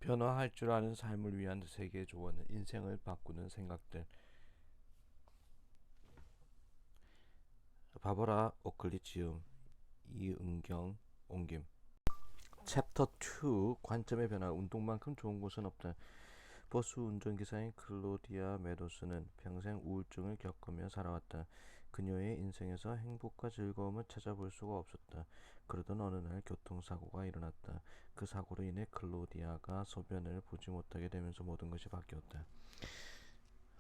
변화할 줄 아는 삶을 위한 세계의 조언은 인생을 바꾸는 생각들. 바버라 오클리 지음, 이은경 옮김. 챕터 2 관점의 변화. 운동만큼 좋은 곳은 없다. 버스 운전기사인 클로디아 메도스는 평생 우울증을 겪으며 살아왔다. 그녀의 인생에서 행복과 즐거움을 찾아볼 수가 없었다. 그러던 어느 날 교통사고가 일어났다. 그 사고로 인해 클로디아가 소변을 보지 못하게 되면서 모든 것이 바뀌었다.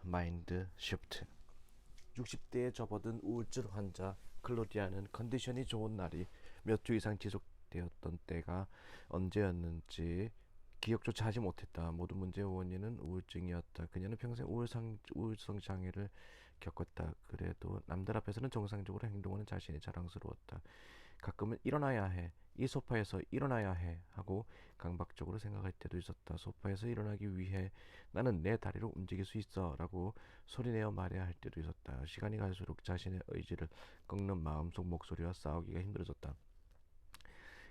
마인드 쉬프트. 60대에 접어든 우울증 환자 클로디아는 컨디션이 좋은 날이 몇 주 이상 지속되었던 때가 언제였는지 기억조차 하지 못했다. 모든 문제의 원인은 우울증이었다. 그녀는 평생 우울성 장애를 겪었다. 그래도 남들 앞에서는 정상적으로 행동하는 자신이 자랑스러웠다. 가끔은 일어나야 해, 이 소파에서 일어나야 해 하고 강박적으로 생각할 때도 있었다. 소파에서 일어나기 위해 나는 내 다리로 움직일 수 있어 라고 소리내어 말해야 할 때도 있었다. 시간이 갈수록 자신의 의지를 꺾는 마음속 목소리와 싸우기가 힘들어졌다.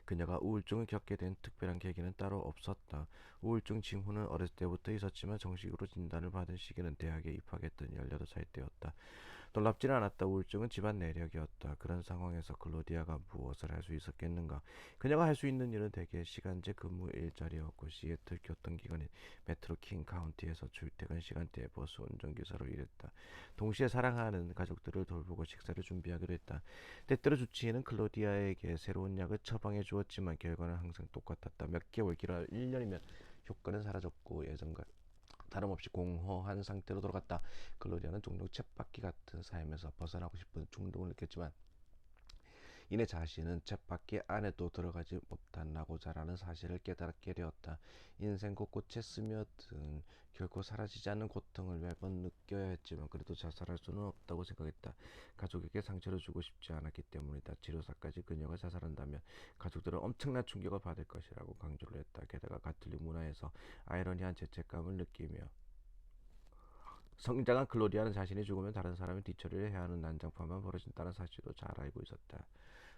그녀가 우울증을 겪게 된 특별한 계기는 따로 없었다. 우울증 징후는 어렸을 때부터 있었지만 정식으로 진단을 받은 시기는 대학에 입학했던 18살 때였다. 놀랍지는 않았다. 우울증은 집안 내력이었다. 그런 상황에서 클로디아가 무엇을 할 수 있었겠는가. 그녀가 할 수 있는 일은 대개 시간제 근무 일자리였고 시애틀 교통기관인 메트로 킹 카운티에서 출퇴근 시간대에 버스 운전기사로 일했다. 동시에 사랑하는 가족들을 돌보고 식사를 준비하기로 했다. 때때로 주치의는 클로디아에게 새로운 약을 처방해 주었지만 결과는 항상 똑같았다. 몇 개월, 길어 1년이면 효과는 사라졌고 예전과 다름없이 공허한 상태로 돌아갔다. 클로디아는 종종 쳇바퀴 같은 삶에서 벗어나고 싶은 충동을 느꼈지만 이내 자신은 쳇바퀴 안에도 들어가지 못한다고자라는 사실을 깨닫게 되었다. 인생 곳곳에 스며든 결코 사라지지 않는 고통을 매번 느껴야 했지만 그래도 자살할 수는 없다고 생각했다. 가족에게 상처를 주고 싶지 않았기 때문이다. 치료사까지 그녀가 자살한다면 가족들은 엄청난 충격을 받을 것이라고 강조를 했다. 게다가 가톨릭 문화에서 아이러니한 죄책감을 느끼며 성장한 클로디아는 자신이 죽으면 다른 사람이 뒤처리를 해야 하는 난장판만 벌어진다는 사실도 잘 알고 있었다.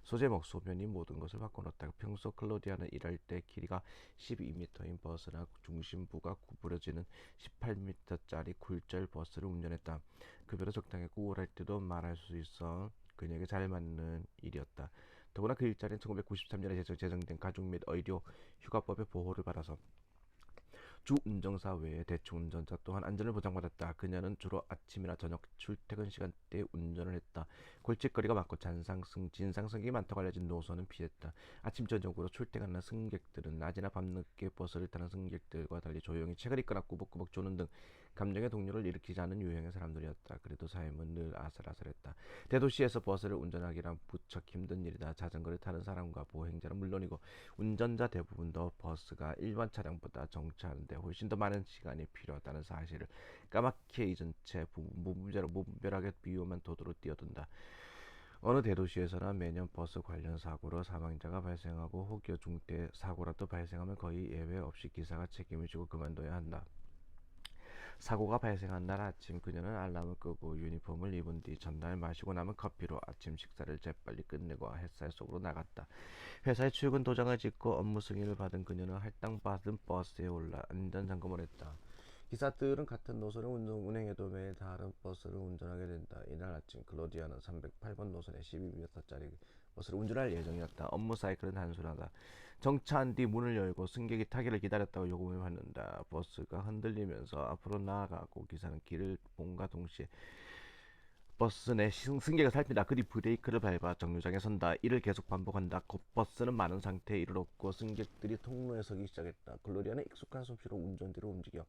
소제목 소변이 모든 것을 바꿔놓았다. 평소 클로디아는 일할 때 길이가 12m인 버스나 중심부가 구부러지는 18m짜리 굴절 버스를 운전했다. 급여도 적당했고 우울할 때도 말할 수 있어 그녀에게 잘 맞는 일이었다. 더구나 그 일자리는 1993년에 제정된 가족 및 의료 휴가법의 보호를 받아서 주 운전사 외에 대충운전자 또한 안전을 보장받았다. 그녀는 주로 아침이나 저녁 출퇴근 시간대에 운전을 했다. 골칫거리가 많고 진상성이 많다고 알려진 노선은 피했다. 아침 저녁으로 출퇴근하는 승객들은 낮이나 밤늦게 버스를 타는 승객들과 달리 조용히 책을 읽거나 꾸벅꾸벅 조는 등 감정의 동요를 일으키지 않은 유형의 사람들이었다. 그래도 삶은 늘 아슬아슬했다. 대도시에서 버스를 운전하기란 무척 힘든 일이다. 자전거를 타는 사람과 보행자는 물론이고 운전자 대부분도 버스가 일반 차량보다 정차하는데 훨씬 더 많은 시간이 필요하다는 사실을 까맣게 잊은 채 무분별하게 비우만 도로로 뛰어든다. 어느 대도시에서나 매년 버스 관련 사고로 사망자가 발생하고 혹여 중대 사고라도 발생하면 거의 예외 없이 기사가 책임을 지고 그만둬야 한다. 사고가 발생한 날 아침 그녀는 알람을 끄고 유니폼을 입은 뒤 전날 마시고 남은 커피로 아침 식사를 재빨리 끝내고 햇살 속으로 나갔다. 회사에 출근 도장을 찍고 업무 승인을 받은 그녀는 할당받은 버스에 올라 안전점검을 했다. 기사들은 같은 노선을 운행해도 매일 다른 버스를 운전하게 된다. 이날 아침 클로디아는 308번 노선의 12m짜리 버스를 운전할 예정이었다. 업무 사이클은 단순하다. 정차한 뒤 문을 열고 승객이 타기를 기다렸다고 요금을 받는다. 버스가 흔들리면서 앞으로 나아가고 기사는 길을 본과 동시에 버스 내 승객을 살핀다. 그뒤 브레이크를 밟아 정류장에 선다. 이를 계속 반복한다. 곧 버스는 많은 상태에 이르렀고 승객들이 통로에 서기 시작했다. 글로리아는 익숙한 솜씨로 운전대로 움직여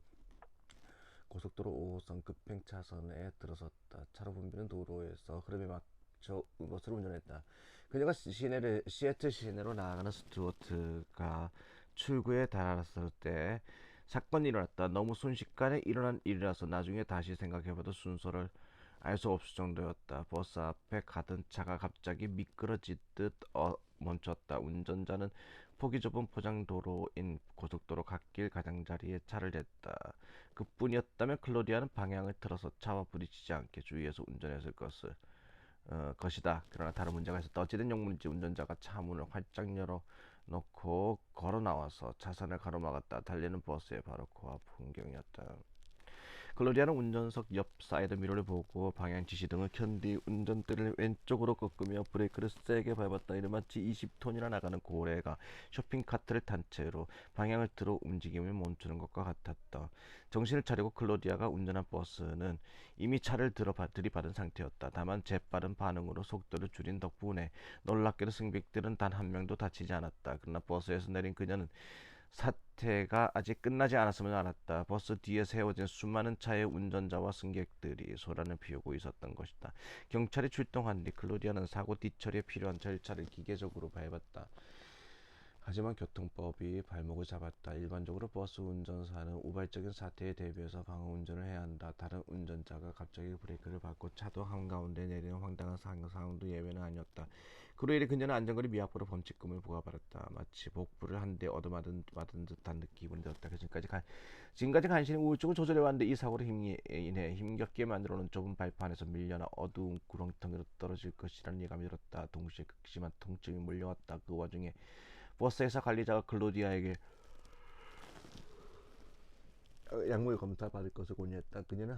고속도로 5호선 급행 차선에 들어섰다. 차로 붐비는 도로에서 흐름에 맞춰 버스를 운전했다. 그녀가 시애틀 시내로 나아가는 스튜어트가 출구에 달았을 때 사건이 일어났다. 너무 순식간에 일어난 일이라서 나중에 다시 생각해봐도 순서를 알 수 없을 정도였다. 버스 앞에 가던 차가 갑자기 미끄러지듯 멈췄다. 운전자는 폭이 좁은 포장도로인 고속도로 갓길 가장자리에 차를 댔다. 그뿐이었다면 클로디아는 방향을 틀어서 차와 부딪히지 않게 주의해서 운전했을 것이다. 그러나 다른 문제가 있었다. 어찌된 영문인지 운전자가 차 문을 활짝 열어 놓고 걸어 나와서 차선을 가로막았다. 달리는 버스의 바로 코앞 풍경이었다. 글로리아는 운전석 옆 사이드 미러를 보고 방향 지시등을 켠 뒤 운전대를 왼쪽으로 꺾으며 브레이크를 세게 밟았다. 이는 마치 20톤이나 나가는 고래가 쇼핑카트를 탄 채로 방향을 틀어 움직임을 멈추는 것과 같았다. 정신을 차리고 클로디아가 운전한 버스는 이미 차를 들이받은 상태였다. 다만 재빠른 반응으로 속도를 줄인 덕분에 놀랍게도 승객들은 단 한 명도 다치지 않았다. 그러나 버스에서 내린 그녀는 사태가 아직 끝나지 않았음을 알았다. 버스 뒤에 세워진 수많은 차의 운전자와 승객들이 소란을 피우고 있었던 것이다. 경찰이 출동한 뒤 클로디아는 사고 뒤처리에 필요한 절차를 기계적으로 밟았다. 하지만 교통법이 발목을 잡았다. 일반적으로 버스 운전사는 우발적인 사태에 대비해서 방어 운전을 해야 한다. 다른 운전자가 갑자기 브레이크를 밟고 차도 한가운데 내리는 황당한 상황도 예외는 아니었다. 그로 인해 그녀는 안전거리 미약부로 범칙금을 부과받았다. 마치 복부를 한 대 얻어맞은 듯한 기분이 들었다. 지금까지 간신히 우울증을 조절해왔는데 이 사고로 인해 힘겹게 만들어놓은 좁은 발판에서 밀려나 어두운 구렁텅이로 떨어질 것이라는 예감이 들었다. 동시에 극심한 통증이 몰려왔다. 그 와중에 버스에서 관리자가 클로디아에게 약물 검사 받을 것을 권유했다. 그녀는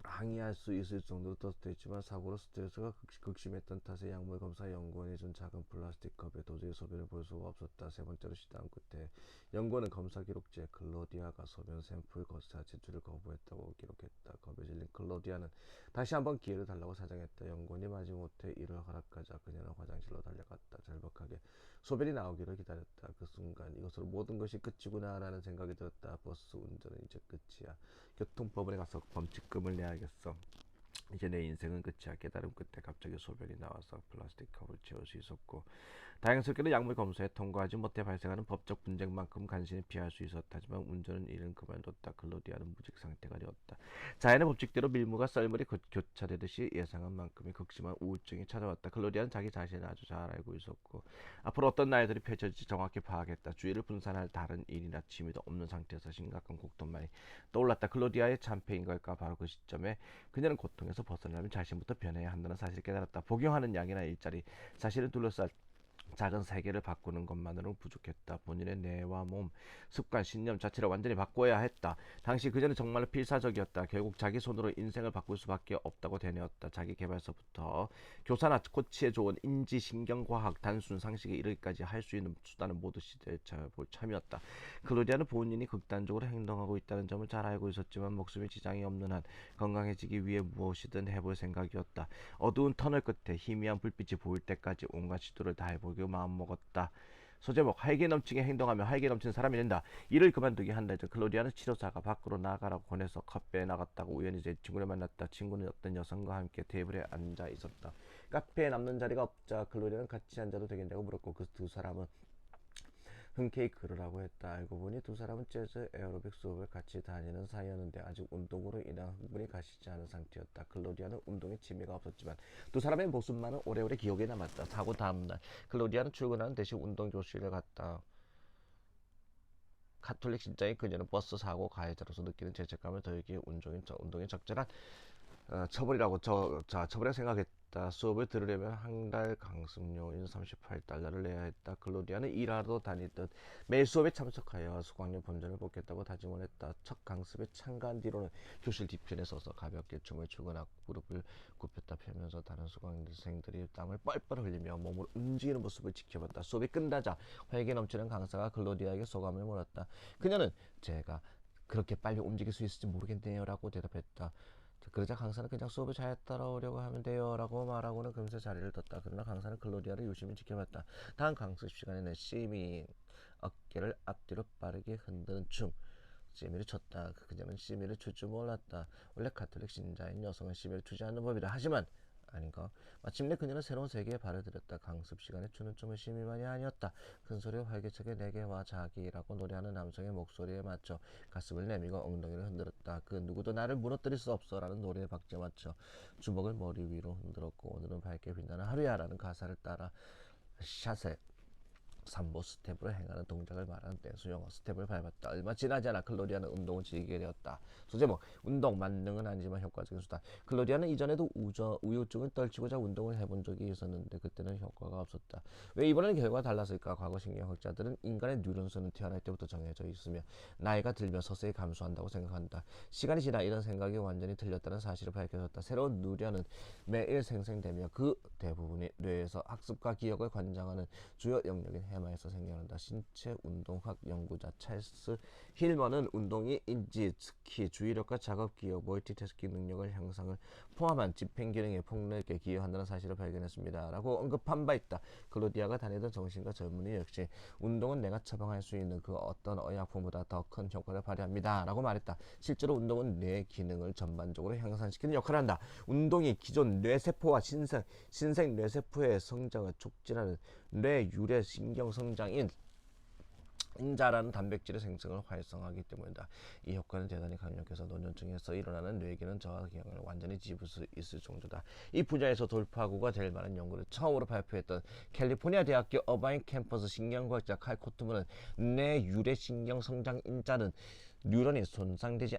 항의할 수 있을 정도로 떳떳했지만 사고로 스트레스가 극심했던 탓에 약물 검사 연구원이 준 작은 플라스틱 컵에 도저히 소변을 볼 수가 없었다. 세 번째로 시도한 끝에 연구원은 검사 기록지에 클로디아가 소변 샘플 검사 제출을 거부했다고 기록했다. 겁에 질린 클로디아는 다시 한번 기회를 달라고 사정했다. 연구원이 마지못해 이를 허락하자 그녀는 화장실로 달려갔다. 절박하게 소변이 나오기를 기다렸다. 그 순간 이것으로 모든 것이 끝이구나 라는 생각이 들었다. 버스 운전은 이제 끝이야. 교통법원에 가서 범칙금을 내야겠어. 이제 내 인생은 끝이야. 깨달음 끝에 갑자기 소변이 나와서 플라스틱 컵을 채울 수 있었고 다행스럽게도 약물 검사에 통과하지 못해 발생하는 법적 분쟁만큼 간신히 피할 수 있었다. 하지만 운전은 일은 그만뒀다. 클로디아는 무직 상태가 되었다. 자연의 법칙대로 밀물과 썰물이 교차되듯이 예상한 만큼의 극심한 우울증이 찾아왔다. 클로디아는 자기 자신을 아주 잘 알고 있었고 앞으로 어떤 날들이 펼쳐질지 정확히 파악했다. 주의를 분산할 다른 일이나 취미도 없는 상태에서 심각한 고통만이 떠올랐다. 클로디아의 참패인 걸까? 바로 그 시점에 그녀는 고통에서 벗어나려면 자신부터 변해야 한다는 사실을 깨달았다. 복용하는 약이나 일자리, 자신을 둘러쌀 작은 세계를 바꾸는 것만으로는 부족했다. 본인의 뇌와 몸, 습관, 신념 자체를 완전히 바꿔야 했다. 당시 그녀는 정말로 필사적이었다. 결국 자기 손으로 인생을 바꿀 수밖에 없다고 되뇌었다. 자기 개발서부터 교사나 코치에 좋은 인지, 신경과학, 단순 상식에 이르기까지 할 수 있는 수단은 모두 시대에 볼 참이었다. 클로디아는 본인이 극단적으로 행동하고 있다는 점을 잘 알고 있었지만 목숨에 지장이 없는 한 건강해지기 위해 무엇이든 해볼 생각이었다. 어두운 터널 끝에 희미한 불빛이 보일 때까지 온갖 시도를 다 해보기로 마음먹었다. 소제목 활기 넘치게 행동하며 활기 넘치는 사람이 된다. 일을 그만두기 한 달 전 클로디아는 치료사가 밖으로 나가라고 권해서 카페에 나갔다가 우연히 제 친구를 만났다. 친구는 어떤 여성과 함께 테이블에 앉아 있었다. 카페에 남는 자리가 없자 클로디아는 같이 앉아도 되겠냐고 물었고 그 두 사람은 흔쾌히 그러라고 했다. 알고 보니 두 사람은 재즈 에어로빅 수업을 같이 다니는 사이였는데 아직 운동으로 인한 흥분이 가시지 않은 상태였다. 클로디아는 운동에 취미가 없었지만 두 사람의 모습만은 오래오래 기억에 남았다. 사고 다음날 클로디아는 출근하는 대신 운동교실에 갔다. 카톨릭 신자인 그녀는 버스 사고 가해자로서 느끼는 죄책감을 덜기 운동에 적절한 처벌이라고 처벌이라고 생각했다. 수업을 들으려면 한 달 강습료인 38달러를 내야 했다. 클로디아는 일하러 다니듯 매일 수업에 참석하여 수강료 본전을 뽑겠다고 다짐을 했다. 첫 강습에 참가한 뒤로는 교실 뒤편에 서서 가볍게 춤을 추거나 무릎을 굽혔다 펴면서 다른 수강생들이 땀을 뻘뻘 흘리며 몸을 움직이는 모습을 지켜봤다. 수업이 끝나자 활기 넘치는 강사가 클로디아에게 소감을 물었다. 그녀는 제가 그렇게 빨리 움직일 수 있을지 모르겠네요 라고 대답했다. 그러자 강사는 그냥 수업을 잘 따라오려고 하면 돼요 라고 말하고는 금세 자리를 떴다. 그러나 강사는 클로디아를 유심히 지켜봤다. 다음 강습 시간에는 시미 어깨를 앞뒤로 빠르게 흔드는 춤 시미를 췄다. 그녀는 시미를 출 줄 몰랐다. 원래 가톨릭 신자인 여성은 시미를 추지 않는 법이다. 하지만 아닌가? 마침내 그녀는 새로운 세계에 발을 들였다. 강습 시간에 추는 춤은 시미만이 아니었다. 큰 소리로 활기차게 내게 와 자기라고 노래하는 남성의 목소리에 맞춰 가슴을 내밀고 엉덩이를 흔들었다. 그 누구도 나를 무너뜨릴 수 없어 라는 노래에 박자 맞춰 주먹을 머리 위로 흔들었고 오늘은 밝게 빛나는 하루야 라는 가사를 따라 샷에 3보 스텝으로 행하는 동작을 말하는 댄스 용어. 스텝을 밟았다. 얼마 지나지 않아 클로디아는 운동을 즐기게 되었다. 소제목 운동 만능은 아니지만 효과적인 수단. 클로디아는 이전에도 우울증을 떨치고자 운동을 해본 적이 있었는데 그때는 효과가 없었다. 왜 이번에는 결과가 달랐을까? 과거 신경학자들은 인간의 뉴런선은 태어날 때부터 정해져 있으며 나이가 들면 서서히 감소한다고 생각한다. 시간이 지나 이런 생각이 완전히 틀렸다는 사실을 밝혀졌다. 새로운 누련은 매일 생성되며 그 대부분이 뇌에서 학습과 기억을 관장하는 주요 영역인 해마에서 생겨난다. 신체 운동학 연구자 찰스 힐먼은 운동이 인지, 특히 주의력과 작업 기억, 멀티태스킹 능력을 향상을 포함한 집행기능의 폭넓게 기여한다는 사실을 발견했습니다. 라고 언급한 바 있다. 클로디아가 다니던 정신과 전문의 역시 운동은 내가 처방할 수 있는 그 어떤 의약품보다 더 큰 효과를 발휘합니다. 라고 말했다. 실제로 운동은 뇌 기능을 전반적으로 향상시키는 역할을 한다. 운동이 기존 뇌세포와 신생 뇌세포의 성장을 촉진하는 뇌유래 신경 성장인 인자라는 단백질의 생성을 활성화하기 때문이다. 이 효과는 대단히 강력해서 노년층에서 일어나는 뇌기능 저하 기능을 완전히 집을 수 있을 정도다. 이 분야에서 돌파구가 될 만한 연구를 처음으로 발표했던 캘리포니아 대학교 어바인 캠퍼스 신경과학자 칼 코트문은 뇌 유래 신경 성장 인자는 뉴런이 손상되지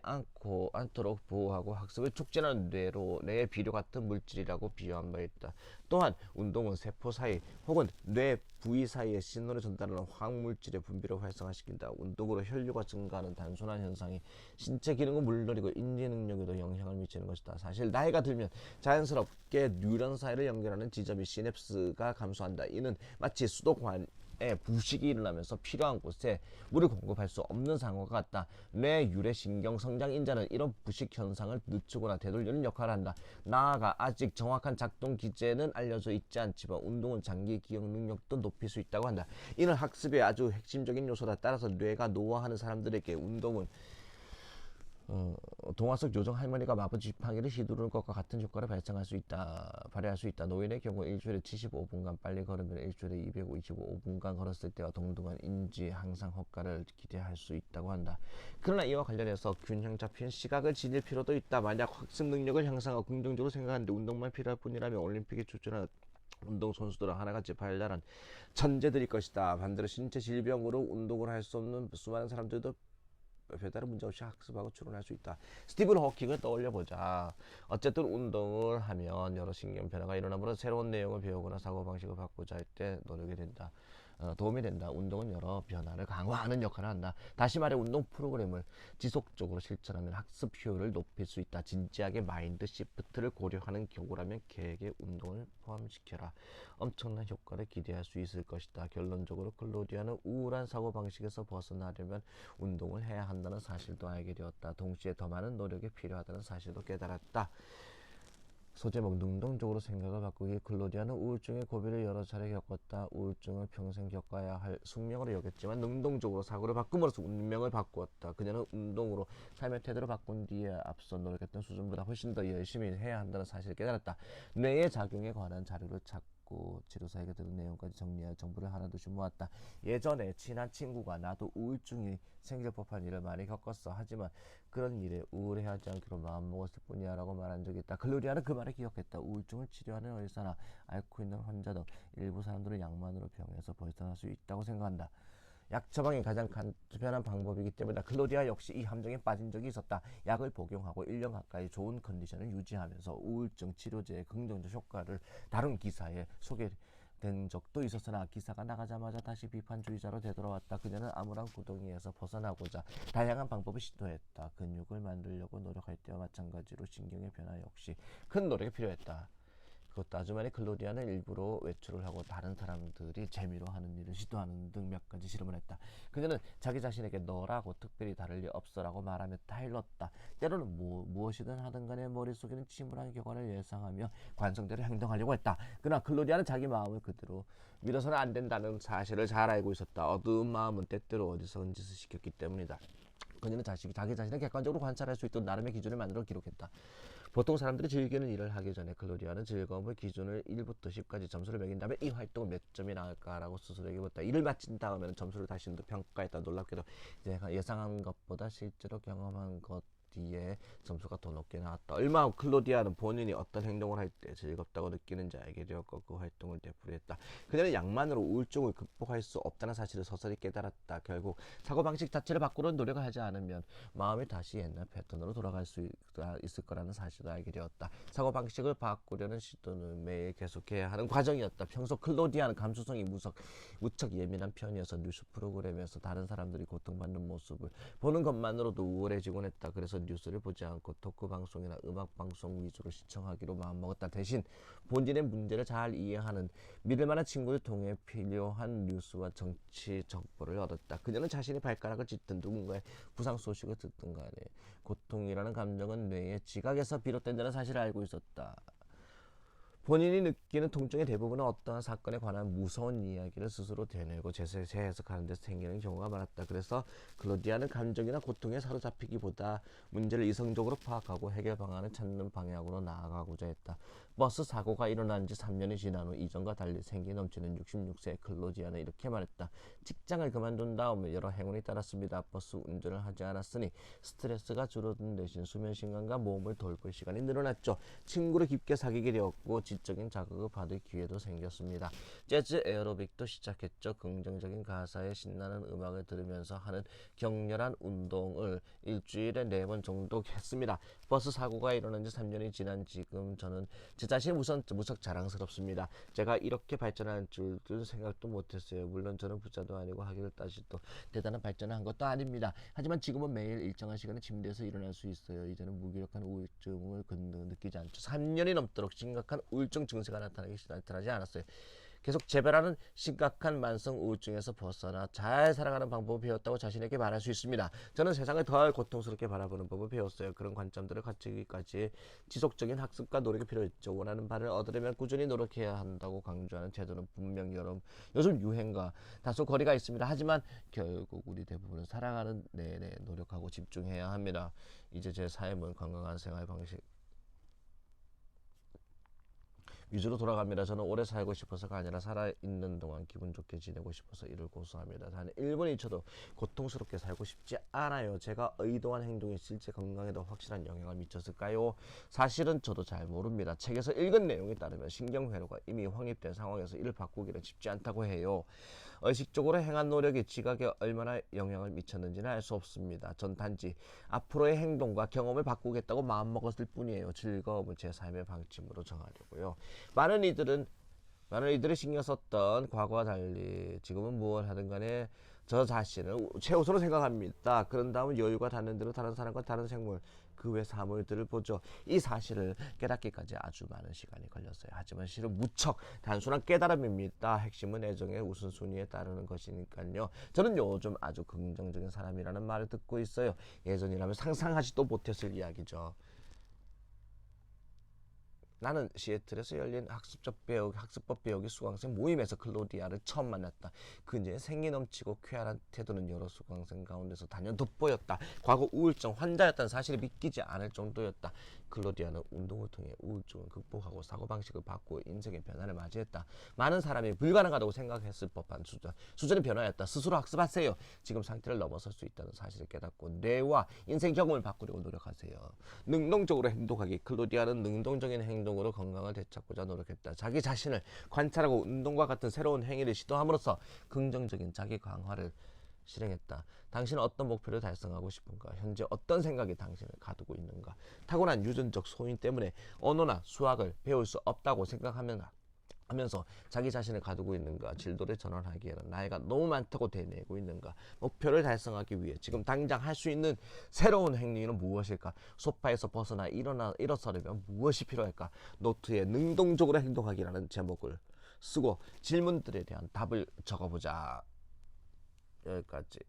않도록 보호하고 학습을 촉진하는 뇌의 비료 같은 물질이라고 비유한 바 있다. 또한 운동은 세포 사이 혹은 뇌 부위 사이에 신호를 전달하는 화학물질의 분비를 활성화시킨다. 운동으로 혈류가 증가하는 단순한 현상이 신체 기능은 물론이고 인지 능력에도 영향을 미치는 것이다. 사실 나이가 들면 자연스럽게 뉴런 사이를 연결하는 지점이 시냅스가 감소한다. 이는 마치 수도관 부식이 일어나면서 필요한 곳에 물을 공급할 수 없는 상황과 같다. 뇌 유래 신경 성장 인자는 이런 부식 현상을 늦추거나 되돌리는 역할을 한다. 나아가 아직 정확한 작동 기제는 알려져 있지 않지만 운동은 장기 기억 능력도 높일 수 있다고 한다. 이는 학습의 아주 핵심적인 요소다. 따라서 뇌가 노화하는 사람들에게 운동은 동화 속 요정 할머니가 마법 지팡이를 휘두르는 것과 같은 효과를 발휘할 수 있다. 노인의 경우 일주일에 75분간 빨리 걸으면 일주일에 225분간 걸었을 때와 동등한 인지 향상 효과를 기대할 수 있다고 한다. 그러나 이와 관련해서 균형 잡힌 시각을 지닐 필요도 있다. 만약 학습 능력을 향상하고 긍정적으로 생각하는데 운동만 필요할 뿐이라면 올림픽에 출전하는 운동 선수들은 하나같이 발랄한 천재들일 것이다. 반대로 신체 질병으로 운동을 할 수 없는 수많은 사람들도 별다른 문제 없이 학습하고 추론할 수 있다. 스티븐 호킹을 떠올려보자. 어쨌든 운동을 하면 여러 신경 변화가 일어나므로 새로운 내용을 배우거나 사고방식을 바꾸자 할 때 노력이 된다. 도움이 된다. 운동은 여러 변화를 강화하는 역할을 한다. 다시 말해 운동 프로그램을 지속적으로 실천하면 학습 효율을 높일 수 있다. 진지하게 마인드 시프트를 고려하는 경우라면 계획에 운동을 포함시켜라. 엄청난 효과를 기대할 수 있을 것이다. 결론적으로 클로디아는 우울한 사고방식에서 벗어나려면 운동을 해야 한다는 사실도 알게 되었다. 동시에 더 많은 노력이 필요하다는 사실도 깨달았다. 소제목 능동적으로 생각을 바꾸기. 클로디아는 우울증의 고비를 여러 차례 겪었다. 우울증을 평생 겪어야 할 숙명으로 여겼지만 능동적으로 사고를 바꿈으로써 운명을 바꾸었다. 그녀는 운동으로 삶의 태도를 바꾼 뒤에 앞서 노력했던 수준보다 훨씬 더 열심히 해야 한다는 사실을 깨달았다. 뇌의 작용에 관한 자료를 찾고 치료사에게 들은 내용까지 정리할 정보를 하나둘씩 모았다. 예전에 친한 친구가 나도 우울증이 생길 법한 일을 많이 겪었어. 하지만 그런 일에 우울해하지 않기로 마음먹었을 뿐이야 라고 말한 적이 있다. 클로디아는 그 말을 기억했다. 우울증을 치료하는 의사나 앓고 있는 환자 등 일부 사람들은 약만으로 병에서 벗어날 수 있다고 생각한다. 약 처방이 가장 간편한 방법이기 때문에 클로디아 역시 이 함정에 빠진 적이 있었다. 약을 복용하고 1년 가까이 좋은 컨디션을 유지하면서 우울증 치료제의 긍정적 효과를 다룬 기사에 소개된 적도 있었으나 기사가 나가자마자 다시 비판주의자로 되돌아왔다. 그녀는 암울한 구덩이에서 벗어나고자 다양한 방법을 시도했다. 근육을 만들려고 노력할 때와 마찬가지로 신경의 변화 역시 큰 노력이 필요했다. 그것도 아주 많이 클로디아는 일부러 외출을 하고 다른 사람들이 재미로 하는 일을 시도하는 등 몇 가지 실험을 했다. 그녀는 자기 자신에게 너라고 특별히 다를 리 없어라고 말하며 타일렀다. 때로는 무엇이든 하든 간에 머릿속에는 침울한 결과를 예상하며 관성대로 행동하려고 했다. 그러나 클로디아는 자기 마음을 그대로 믿어서는 안 된다는 사실을 잘 알고 있었다. 어두운 마음은 때때로 어디서 짓을 시켰기 때문이다. 그녀는 자기 자신을 객관적으로 관찰할 수 있도록 나름의 기준을 만들어 기록했다. 보통 사람들이 즐기는 일을 하기 전에 클로디아는 즐거움의 기준을 1부터 10까지 점수를 매긴 다음에 이 활동은 몇 점이 나을까라고 스스로에게 묻다. 일을 마친 다음에는 점수를 다시 평가했다. 놀랍게도 예상한 것보다 실제로 경험한 것이 뒤에 점수가 더 높게 나왔다. 얼마 후 클로디아는 본인이 어떤 행동을 할 때 즐겁다고 느끼는지 알게 되었고 그 활동을 되풀이했다. 그녀는 약만으로 우울증을 극복할 수 없다는 사실을 서서히 깨달았다. 결국 사고방식 자체를 바꾸는 노력을 하지 않으면 마음이 다시 옛날 패턴으로 돌아갈 수 있을 거라는 사실을 알게 되었다. 사고방식을 바꾸려는 시도는 매일 계속해야 하는 과정이었다. 평소 클로디아는 감수성이 무척 예민한 편이어서 뉴스 프로그램에서 다른 사람들이 고통받는 모습을 보는 것만으로도 우울해지곤 했다. 그래서 뉴스를 보지 않고 토크 방송이나 음악 방송 위주로 시청하기로 마음먹었다. 대신 본인의 문제를 잘 이해하는 믿을 만한 친구를 통해 필요한 뉴스와 정치 정보를 얻었다. 그녀는 자신이 발가락을 찢든 누군가의 부상 소식을 듣든 간에 고통이라는 감정은 뇌의 지각에서 비롯된다는 사실을 알고 있었다. 본인이 느끼는 통증의 대부분은 어떠한 사건에 관한 무서운 이야기를 스스로 되뇌고 재해석하는 데서 생기는 경우가 많았다. 그래서 클로디아는 감정이나 고통에 사로잡히기보다 문제를 이성적으로 파악하고 해결 방안을 찾는 방향으로 나아가고자 했다. 버스 사고가 일어난 지 3년이 지난 후 이전과 달리 생기 넘치는 66세의 클로디아는 이렇게 말했다. 직장을 그만둔 다음에 여러 행운이 따랐습니다. 버스 운전을 하지 않았으니 스트레스가 줄어든 대신 수면 시간과 몸을 돌볼 시간이 늘어났죠. 친구를 깊게 사귀게 되었고 지적인 자극을 받을 기회도 생겼습니다. 재즈 에어로빅도 시작했죠. 긍정적인 가사에 신나는 음악을 들으면서 하는 격렬한 운동을 일주일에 4번 정도 했습니다. 버스 사고가 일어난 지 3년이 지난 지금 저는 제 자신이 무척 자랑스럽습니다. 제가 이렇게 발전할 줄도 생각도 못했어요. 물론 저는 부자도 아니고 학위를 따지도 대단한 발전을 한 것도 아닙니다. 하지만 지금은 매일 일정한 시간에 침대에서 일어날 수 있어요. 이제는 무기력한 우울증을 느끼지 않죠. 3년이 넘도록 심각한 우울증 증세가 나타나지 않았어요. 계속 재발하는 심각한 만성 우울증에서 벗어나 잘 살아가는 방법을 배웠다고 자신에게 말할 수 있습니다. 저는 세상을 덜 고통스럽게 바라보는 법을 배웠어요. 그런 관점들을 갖추기까지 지속적인 학습과 노력이 필요했죠. 원하는 바를 얻으려면 꾸준히 노력해야 한다고 강조하는 태도는 분명히 요즘 유행과 다소 거리가 있습니다. 하지만 결국 우리 대부분은 살아가는 내내 노력하고 집중해야 합니다. 이제 제 삶은 건강한 생활 방식 위주로 돌아갑니다. 저는 오래 살고 싶어서가 아니라 살아있는 동안 기분 좋게 지내고 싶어서 이를 고수합니다. 단 1분 1초도 고통스럽게 살고 싶지 않아요. 제가 의도한 행동이 실제 건강에도 확실한 영향을 미쳤을까요? 사실은 저도 잘 모릅니다. 책에서 읽은 내용에 따르면 신경회로가 이미 확립된 상황에서 이를 바꾸기는 쉽지 않다고 해요. 의식적으로 행한 노력이 지각에 얼마나 영향을 미쳤는지는 알 수 없습니다. 전 단지 앞으로의 행동과 경험을 바꾸겠다고 마음먹었을 뿐이에요. 즐거움을 제 삶의 방침으로 정하려고요. 많은 이들이 신경 썼던 과거와 달리 지금은 무엇을 하든 간에 저 자신을 최우선으로 생각합니다. 그런 다음 여유가 닿는 대로 다른 사람과 다른 생물 그 외 사물들을 보죠. 이 사실을 깨닫기까지 아주 많은 시간이 걸렸어요. 하지만 실은 무척 단순한 깨달음입니다. 핵심은 애정의 우선순위에 따르는 것이니까요. 저는 요즘 아주 긍정적인 사람이라는 말을 듣고 있어요. 예전이라면 상상하지도 못했을 이야기죠. 나는 시애틀에서 열린 학습법 배우기 수강생 모임에서 클로디아를 처음 만났다. 그녀의 생기 넘치고 쾌활한 태도는 여러 수강생 가운데서 단연 돋보였다. 과거 우울증 환자였다는 사실을 믿기지 않을 정도였다. 클로디아는 운동을 통해 우울증을 극복하고 사고방식을 바꾸어 인생의 변화를 맞이했다. 많은 사람이 불가능하다고 생각했을 법한 수준의 변화였다. 스스로 학습하세요. 지금 상태를 넘어설 수 있다는 사실을 깨닫고 뇌와 인생 경험을 바꾸려고 노력하세요. 능동적으로 행동하기. 클로디아는 능동적인 행동으로 건강을 되찾고자 노력했다. 자기 자신을 관찰하고 운동과 같은 새로운 행위를 시도함으로써 긍정적인 자기 강화를 실행했다. 당신은 어떤 목표를 달성하고 싶은가? 현재 어떤 생각이 당신을 가두고 있는가? 타고난 유전적 소인 때문에 언어나 수학을 배울 수 없다고 생각하면서 자기 자신을 가두고 있는가? 진로를 전환하기에는 나이가 너무 많다고 되뇌고 있는가? 목표를 달성하기 위해 지금 당장 할 수 있는 새로운 행위는 무엇일까? 소파에서 벗어나 일어서려면 무엇이 필요할까? 노트에 능동적으로 행동하기라는 제목을 쓰고 질문들에 대한 답을 적어보자. 여기까지.